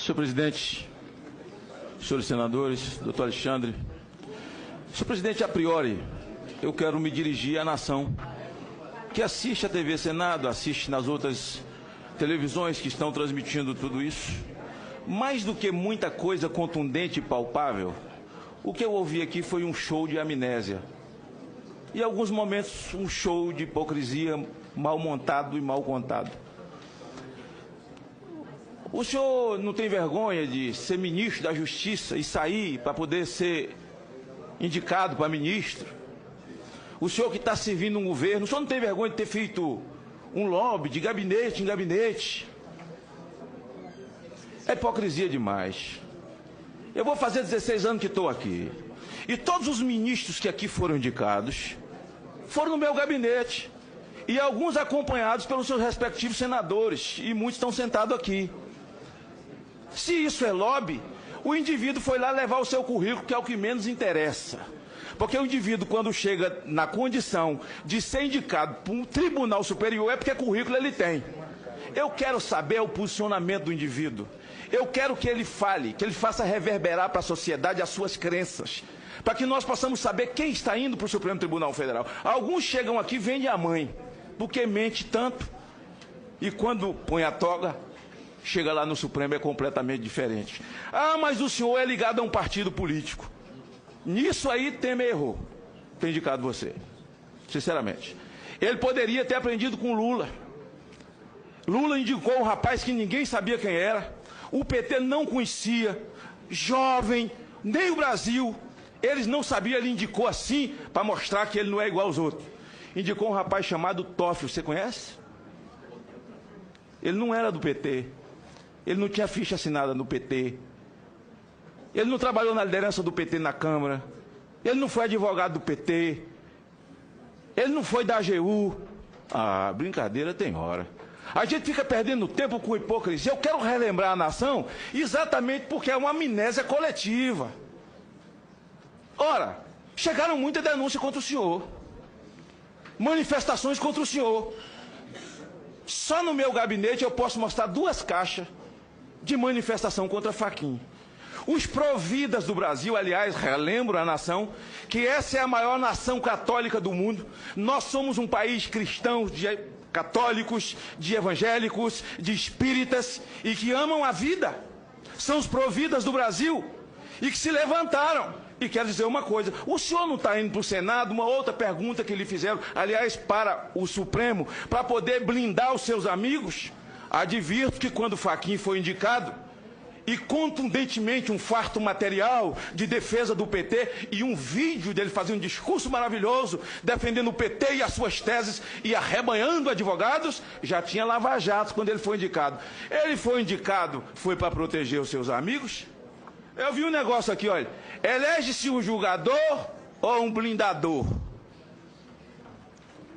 Senhor presidente, senhores senadores, doutor Alexandre, senhor presidente, a priori, eu quero me dirigir à nação que assiste a TV Senado, assiste nas outras televisões que estão transmitindo tudo isso. Mais do que muita coisa contundente e palpável, o que eu ouvi aqui foi um show de amnésia. E, em alguns momentos, um show de hipocrisia mal montado e mal contado. O senhor não tem vergonha de ser ministro da Justiça e sair para poder ser indicado para ministro? O senhor que está servindo um governo, o senhor não tem vergonha de ter feito um lobby de gabinete em gabinete? É hipocrisia demais. Eu vou fazer 16 anos que estou aqui. E todos os ministros que aqui foram indicados foram no meu gabinete. E alguns acompanhados pelos seus respectivos senadores. E muitos estão sentados aqui. Se isso é lobby, o indivíduo foi lá levar o seu currículo, que é o que menos interessa. Porque o indivíduo, quando chega na condição de ser indicado por um tribunal superior, é porque currículo ele tem. Eu quero saber o posicionamento do indivíduo. Eu quero que ele fale, que ele faça reverberar para a sociedade as suas crenças. Para que nós possamos saber quem está indo para o Supremo Tribunal Federal. Alguns chegam aqui e vendem a mãe, porque mente tanto. E quando põe a toga, chega lá no Supremo é completamente diferente. Ah, mas o senhor é ligado a um partido político. Nisso aí Temer errou. Tem indicado você, sinceramente. Ele poderia ter aprendido com Lula. Lula indicou um rapaz que ninguém sabia quem era. O PT não conhecia. Jovem, nem o Brasil. Eles não sabiam, ele indicou assim para mostrar que ele não é igual aos outros. Indicou um rapaz chamado Toffoli, você conhece? Ele não era do PT. Ele não tinha ficha assinada no PT. Ele não trabalhou na liderança do PT na Câmara. Ele não foi advogado do PT. Ele não foi da AGU. Ah, brincadeira tem hora. A gente fica perdendo tempo com hipocrisia. Eu quero relembrar a nação exatamente porque é uma amnésia coletiva. Ora, chegaram muitas denúncias contra o senhor. Manifestações contra o senhor. Só no meu gabinete eu posso mostrar 2 caixas de manifestação contra Fachin. Os providas do Brasil, aliás, relembro a nação, que essa é a maior nação católica do mundo. Nós somos um país cristão, de católicos, de evangélicos, de espíritas e que amam a vida. São os providas do Brasil e que se levantaram. E quero dizer uma coisa, o senhor não está indo para o Senado, uma outra pergunta que lhe fizeram, aliás, para o Supremo, para poder blindar os seus amigos? Advirto que quando Fachin foi indicado, e contundentemente um farto material de defesa do PT e um vídeo dele fazendo um discurso maravilhoso, defendendo o PT e as suas teses e arrebanhando advogados, já tinha lava-jato quando ele foi indicado. Ele foi indicado, foi para proteger os seus amigos? Eu vi um negócio aqui, olha, elege-se um julgador ou um blindador?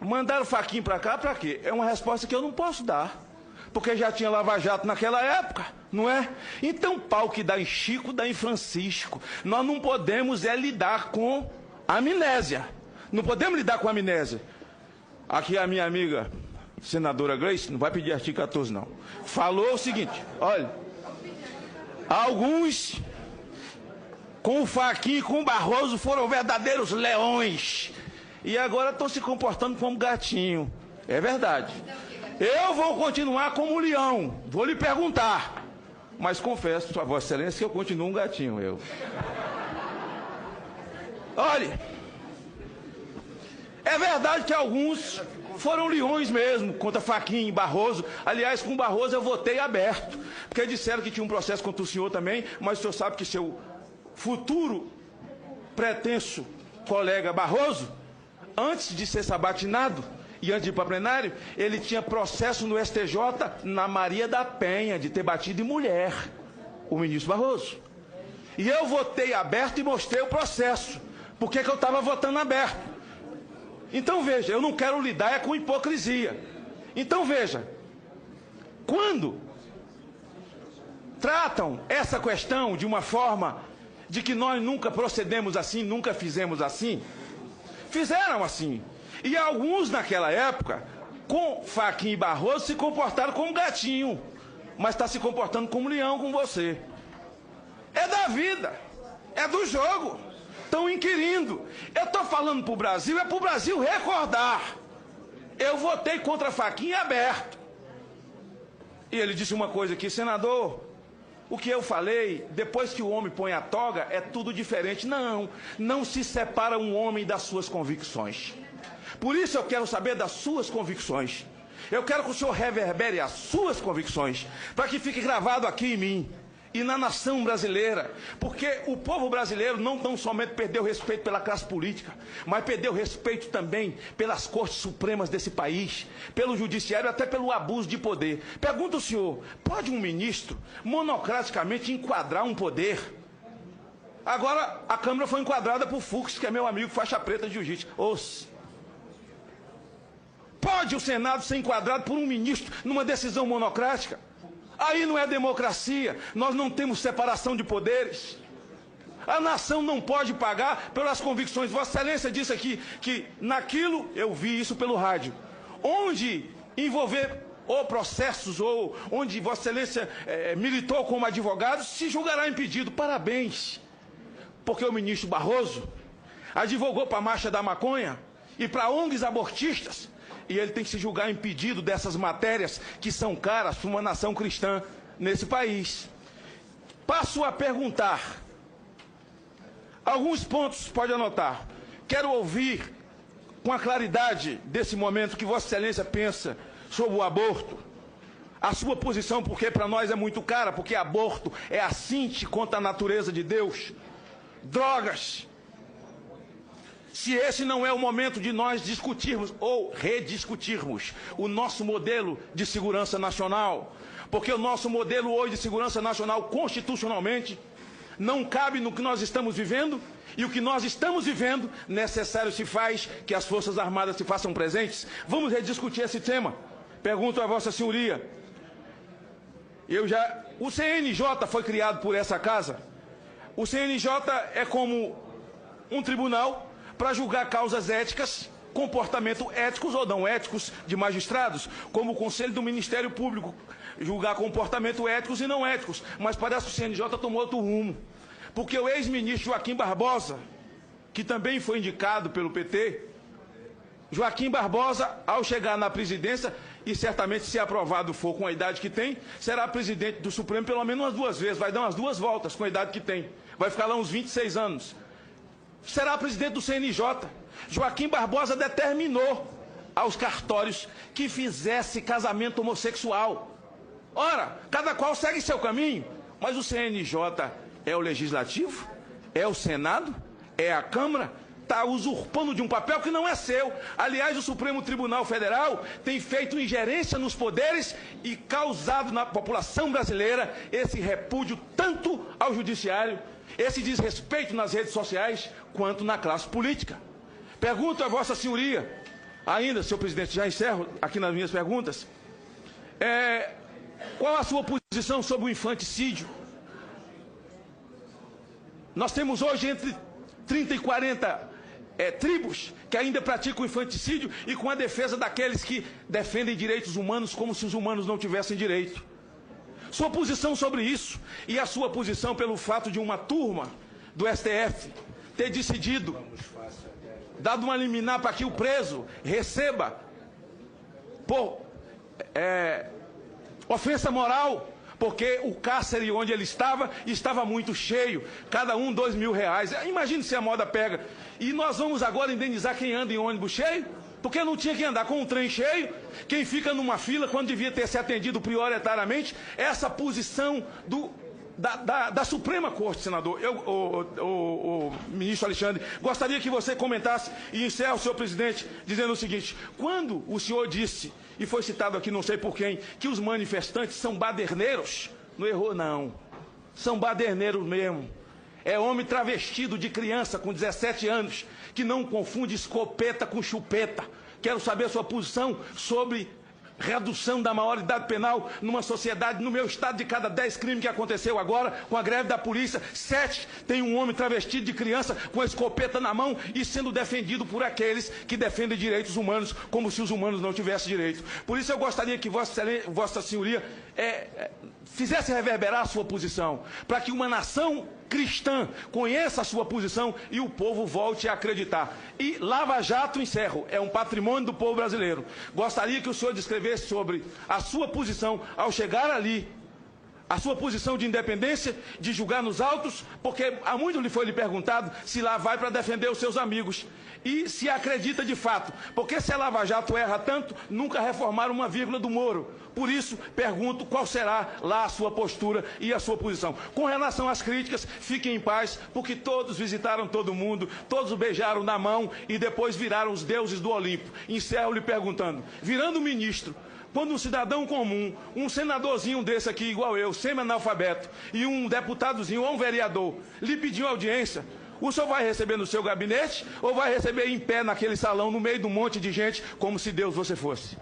Mandaram Fachin para cá para quê? É uma resposta que eu não posso dar. Porque já tinha lava-jato naquela época, não é? Então, pau que dá em Chico, dá em Francisco. Nós não podemos lidar com amnésia. Não podemos lidar com amnésia. Aqui a minha amiga, senadora Gleice, não vai pedir artigo 14, não. Falou o seguinte, olha, alguns com o Fachin e com o Barroso foram verdadeiros leões. E agora estão se comportando como gatinho. É verdade. Eu vou continuar como leão, vou lhe perguntar, mas confesso, Sua Vossa Excelência, que eu continuo um gatinho, eu. Olha, é verdade que alguns foram leões mesmo, contra Fachin e Barroso. Aliás, com Barroso eu votei aberto, porque disseram que tinha um processo contra o senhor também, mas o senhor sabe que seu futuro pretenso colega Barroso, antes de ser sabatinado, e antes de ir para plenário, ele tinha processo no STJ na Maria da Penha, de ter batido em mulher, o ministro Barroso. E eu votei aberto e mostrei o processo. Por que eu estava votando aberto? Então veja, eu não quero lidar com hipocrisia. Então veja, quando tratam essa questão de uma forma de que nós nunca procedemos assim, nunca fizemos assim, fizeram assim. E alguns naquela época, com Fachin e Barroso, se comportaram como gatinho. mas está se comportando como um leão com você. É da vida, é do jogo. Estão inquirindo. Eu estou falando para o Brasil, é para o Brasil recordar. Eu votei contra a faquinha aberto. E ele disse uma coisa aqui, senador, o que eu falei, depois que o homem põe a toga, é tudo diferente. Não, não se separa um homem das suas convicções. Por isso eu quero saber das suas convicções. Eu quero que o senhor reverbere as suas convicções, para que fique gravado aqui em mim e na nação brasileira, porque o povo brasileiro não tão somente perdeu respeito pela classe política, mas perdeu respeito também pelas cortes supremas desse país, pelo judiciário, até pelo abuso de poder. Pergunta o senhor, pode um ministro monocraticamente enquadrar um poder? Agora a Câmara foi enquadrada por Fux, que é meu amigo faixa preta de jiu-jitsu. Pode o Senado ser enquadrado por um ministro numa decisão monocrática? Aí não é democracia, nós não temos separação de poderes. A nação não pode pagar pelas convicções. Vossa Excelência disse aqui que naquilo, eu vi isso pelo rádio, onde envolver ou processos, ou onde Vossa Excelência militou como advogado, se julgará impedido. Parabéns, porque o ministro Barroso advogou para a Marcha da Maconha e para ONGs abortistas, e ele tem que se julgar impedido dessas matérias que são caras para uma nação cristã nesse país. Passo a perguntar. Alguns pontos, pode anotar. Quero ouvir com a claridade desse momento que Vossa Excelência pensa sobre o aborto. A sua posição, porque para nós é muito cara, porque aborto é assinte contra a natureza de Deus. Drogas. Se esse não é o momento de nós discutirmos ou rediscutirmos o nosso modelo de segurança nacional, porque o nosso modelo hoje de segurança nacional constitucionalmente não cabe no que nós estamos vivendo, e o que nós estamos vivendo necessário se faz que as Forças Armadas se façam presentes. Vamos rediscutir esse tema. Pergunto a Vossa Senhoria, o CNJ foi criado por essa casa. O CNJ é como um tribunal para julgar causas éticas, comportamento éticos ou não éticos de magistrados, como o Conselho do Ministério Público, julgar comportamento éticos e não éticos. Mas parece que o CNJ tomou outro rumo, porque o ex-ministro Joaquim Barbosa, que também foi indicado pelo PT, Joaquim Barbosa, ao chegar na presidência, e certamente se aprovado for com a idade que tem, será presidente do Supremo pelo menos umas 2 vezes, vai dar umas 2 voltas com a idade que tem, vai ficar lá uns 26 anos. Será presidente do CNJ. Joaquim Barbosa determinou aos cartórios que fizesse casamento homossexual. Ora, cada qual segue seu caminho, mas o CNJ é o Legislativo, é o Senado, é a Câmara, está usurpando de um papel que não é seu. Aliás, o Supremo Tribunal Federal tem feito ingerência nos poderes e causado na população brasileira esse repúdio tanto ao Judiciário, esse desrespeito nas redes sociais, quanto na classe política. Pergunto a Vossa Senhoria, ainda, senhor presidente, já encerro aqui nas minhas perguntas, qual a sua posição sobre o infanticídio? Nós temos hoje entre 30 e 40 tribos que ainda praticam o infanticídio e com a defesa daqueles que defendem direitos humanos como se os humanos não tivessem direito. Sua posição sobre isso e a sua posição pelo fato de uma turma do STF ter decidido, dado uma liminar para que o preso receba por ofensa moral, porque o cárcere onde ele estava muito cheio, cada um R$2.000. Imagine se a moda pega. E nós vamos agora indenizar quem anda em ônibus cheio? Porque não tinha que andar com um trem cheio, quem fica numa fila quando devia ter se atendido prioritariamente. Essa posição da Suprema Corte, senador. O ministro Alexandre, gostaria que você comentasse e encerre o senhor presidente dizendo o seguinte: quando o senhor disse, e foi citado aqui não sei por quem, que os manifestantes são baderneiros, não errou não, são baderneiros mesmo. É homem travestido de criança com 17 anos, que não confunde escopeta com chupeta. Quero saber a sua posição sobre redução da maioridade penal numa sociedade. No meu estado, de cada 10 crimes que aconteceu agora, com a greve da polícia, 7 tem um homem travestido de criança com a escopeta na mão e sendo defendido por aqueles que defendem direitos humanos, como se os humanos não tivessem direito. Por isso eu gostaria que Vossa Senhoria fizesse reverberar a sua posição, para que uma nação cristã conheça a sua posição e o povo volte a acreditar. E Lava Jato, encerro, é um patrimônio do povo brasileiro. Gostaria que o senhor descrevesse sobre a sua posição ao chegar ali, a sua posição de independência, de julgar nos autos, porque há muito lhe foi perguntado se lá vai para defender os seus amigos. E se acredita de fato, porque se a Lava Jato erra tanto, nunca reformaram uma vírgula do Moro. Por isso, pergunto qual será lá a sua postura e a sua posição. Com relação às críticas, fiquem em paz, porque todos visitaram todo mundo, todos o beijaram na mão e depois viraram os deuses do Olimpo. Encerro lhe perguntando, virando ministro, quando um cidadão comum, um senadorzinho desse aqui, igual eu, semi-analfabeto, e um deputadozinho ou um vereador, lhe pediu audiência, o senhor vai receber no seu gabinete ou vai receber em pé naquele salão, no meio de um monte de gente, como se Deus você fosse?